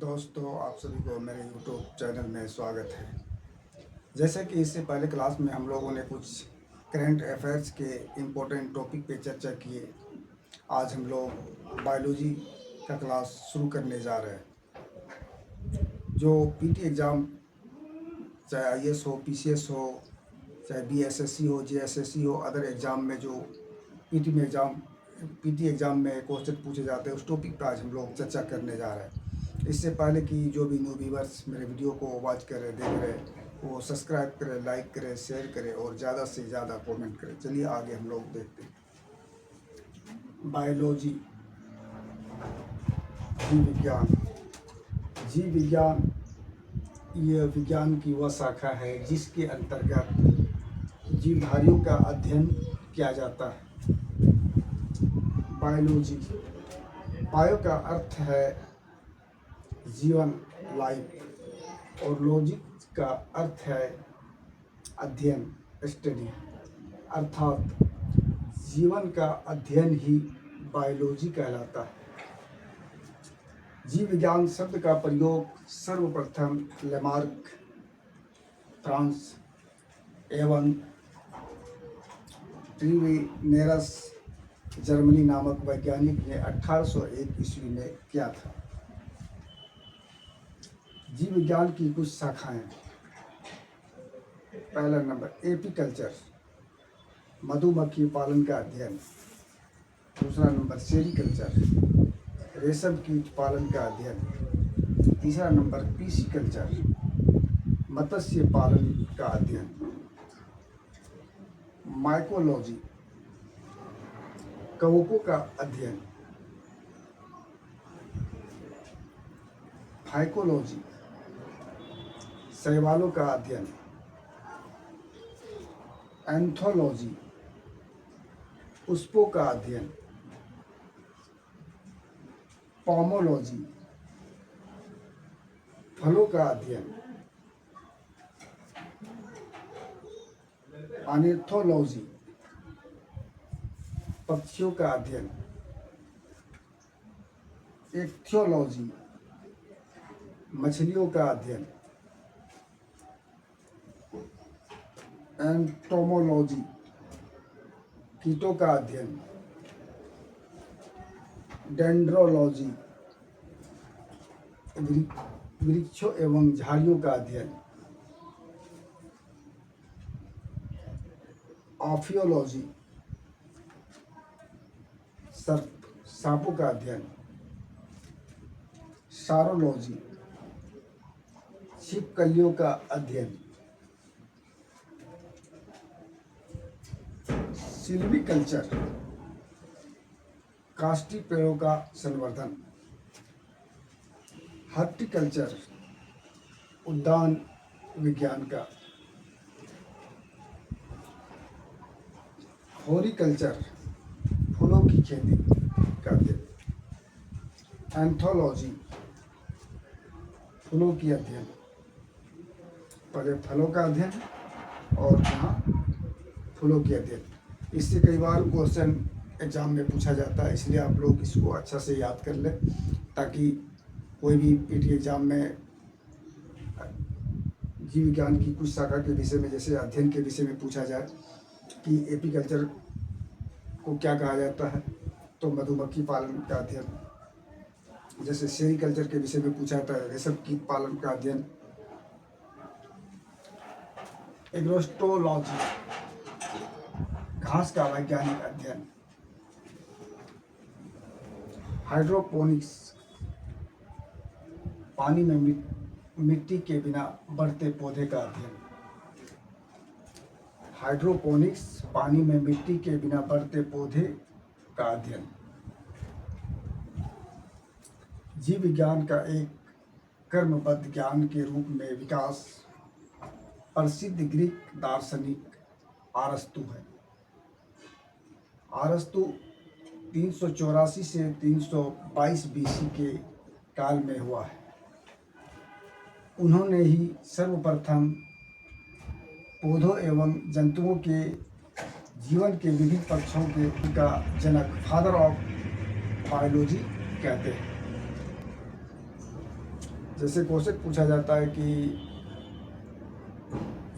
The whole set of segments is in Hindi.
दोस्तों, आप सभी को मेरे यूट्यूब चैनल में स्वागत है। जैसे कि इससे पहले क्लास में हम लोगों ने कुछ करंट अफेयर्स के इम्पोर्टेंट टॉपिक पे चर्चा किए। आज हम लोग बायोलॉजी का क्लास शुरू करने जा रहे हैं। जो पीटी एग्ज़ाम, चाहे आईएएस हो, पीसीएस हो, चाहे बीएसएससी हो, जेएसएससी हो, अदर एग्ज़ाम में जो पीटी एग्ज़ाम में क्वेश्चन पूछे जाते हैं, उस टॉपिक पर आज हम लोग चर्चा करने जा रहे हैं। इससे पहले कि जो भी न्यू व्यूवर्स मेरे वीडियो को वॉच कर रहे, देख रहे, वो सब्सक्राइब करें, लाइक करें, शेयर करें और ज़्यादा से ज़्यादा कमेंट करें। चलिए आगे हम लोग देखते हैं। बायोलॉजी, जीव विज्ञान। जीव विज्ञान ये विज्ञान की वह शाखा है जिसके अंतर्गत जीवधारियों का अध्ययन किया जाता है। बायोलॉजी, बायो का अर्थ है जीवन, लाइफ, और लॉजिक का अर्थ है अध्ययन, स्टडी। अर्थात जीवन का अध्ययन ही बायोलॉजी कहलाता है। जीव विज्ञान शब्द का प्रयोग सर्वप्रथम लेमार्क, फ्रांस एवं ट्रीविनेरस, जर्मनी नामक वैज्ञानिक ने 1801 ईस्वी में किया था। जीव विज्ञान की कुछ शाखाएं। पहला नंबर एपीकल्चर, मधुमक्खी पालन का अध्ययन। दूसरा नंबर सेरीकल्चर, रेशम कीट पालन का अध्ययन। तीसरा नंबर पीसीकल्चर, मत्स्य पालन का अध्ययन। माइकोलॉजी, कवकों का अध्ययन। फाइकोलॉजी, शैवालों का अध्ययन। एंथोलॉजी, पुष्पों का अध्ययन। पोमोलॉजी, फलों का अध्ययन। ऑर्निथोलॉजी, पक्षियों का अध्ययन। इक्थियोलॉजी, मछलियों का अध्ययन। एंटोमोलॉजी, कीटों का अध्ययन। डेंड्रोलॉजी, वृक्षों एवं झाड़ियों का अध्ययन। ऑफियोलॉजी, सांपों का अध्ययन। सारोलॉजी, छिपकलियों का अध्ययन। सिल्वीकल्चर, काष्ठी पेड़ों का संवर्धन। हॉर्टिकल्चर, उद्यान विज्ञान का। हॉरिकल्चर, फूलों की खेती का अध्ययन। एंथोलॉजी, फूलों की अध्ययन। पहले फलों का अध्ययन और यहाँ फूलों की अध्ययन। इससे कई बार क्वेश्चन एग्जाम में पूछा जाता है, इसलिए आप लोग इसको अच्छा से याद कर लें ताकि कोई भी पीटी एग्जाम में जीव विज्ञान की कुछ शाखा के विषय में, जैसे अध्ययन के विषय में पूछा जाए कि एपीकल्चर को क्या कहा जाता है, तो मधुमक्खी पालन का अध्ययन। जैसे सेरीकल्चर के विषय में पूछा जाता है, रेशम कीट पालन का अध्ययन। एग्रोस्टोलॉजी, घास का वैज्ञानिक अध्ययन। हाइड्रोपोनिक्स, पानी में मिट्टी के बिना बढ़ते पौधे का अध्ययन। हाइड्रोपोनिक्स, पानी में मिट्टी के बिना बढ़ते पौधे का अध्ययन। जीव विज्ञान का एक कर्मबद्ध ज्ञान के रूप में विकास प्रसिद्ध ग्रीक दार्शनिक अरस्तु है। अरस्तु 384 से 322 बीसी के काल में हुआ है। उन्होंने ही सर्वप्रथम पौधों एवं जंतुओं के जीवन के विभिन्न पक्षों का जनक, फादर ऑफ बायोलॉजी कहते हैं। जैसे क्वेश्चन पूछा जाता है कि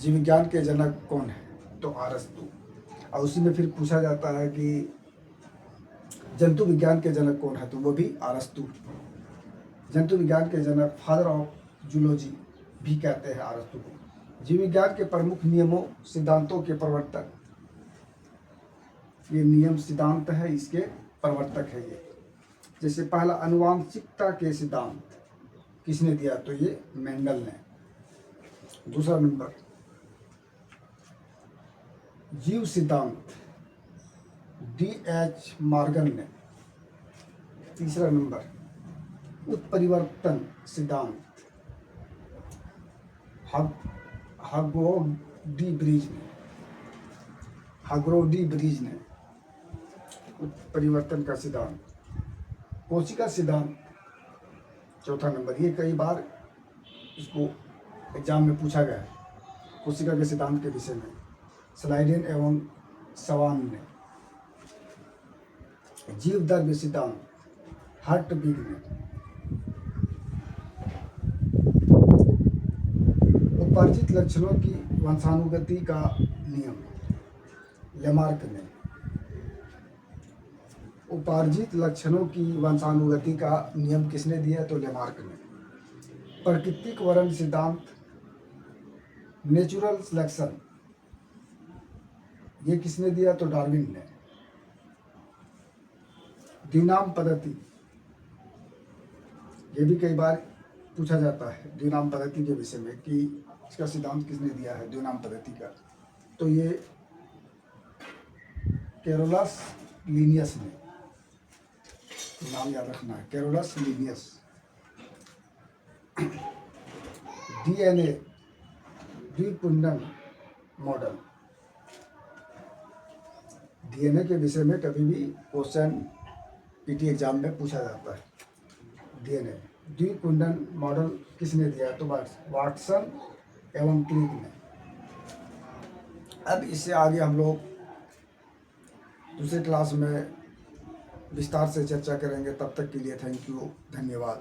जीव विज्ञान के जनक कौन है, तो अरस्तु। और उसी में फिर पूछा जाता है कि जंतु विज्ञान के जनक कौन है, तो वो भी अरस्तु। जंतु विज्ञान के जनक, फादर ऑफ जूलॉजी भी कहते हैं अरस्तु को। जीव विज्ञान के प्रमुख नियमों सिद्धांतों के प्रवर्तक, ये नियम सिद्धांत है, इसके प्रवर्तक है ये। जैसे पहला आनुवांशिकता के सिद्धांत किसने दिया, तो ये मेंडल ने। दूसरा नंबर जीव सिद्धांत D.H. मॉर्गन ने। तीसरा नंबर उत्परिवर्तन सिद्धांत हार्ग्रोव डी ब्रिज ने उत्परिवर्तन का सिद्धांत। कोशिका सिद्धांत चौथा नंबर, ये कई बार इसको एग्जाम में पूछा गया है, कोशिका के सिद्धांत के विषय में, स्लाइडेन एवं सवान ने। जीव द्रव्य सिद्धांत हर्टविग ने। उपार्जित लक्षणों की वंशानुगति का नियम लेमार्क ने। उपार्जित लक्षणों की वंशानुगति का नियम किसने दिया, तो लेमार्क ने। प्राकृतिक वर्ण सिद्धांत नेचुरल सिलेक्शन, ये किसने दिया, तो डार्विन ने। द्विनाम पद्धति, ये भी कई बार पूछा जाता है द्विनाम पद्धति के विषय में कि इसका सिद्धांत किसने दिया है द्विनाम पद्धति का, तो ये कैरोलस लीनियस ने। नाम याद रखना है, कैरोलस लीनियस। DNA द्विकुंडन मॉडल, DNA के विषय में कभी भी क्वेश्चन PT एग्जाम में पूछा जाता है। DNA द्विकुंडन मॉडल किसने दिया, तो वाटसन एवं क्लिक ने। अब इससे आगे हम लोग दूसरे क्लास में विस्तार से चर्चा करेंगे। तब तक के लिए थैंक यू, धन्यवाद।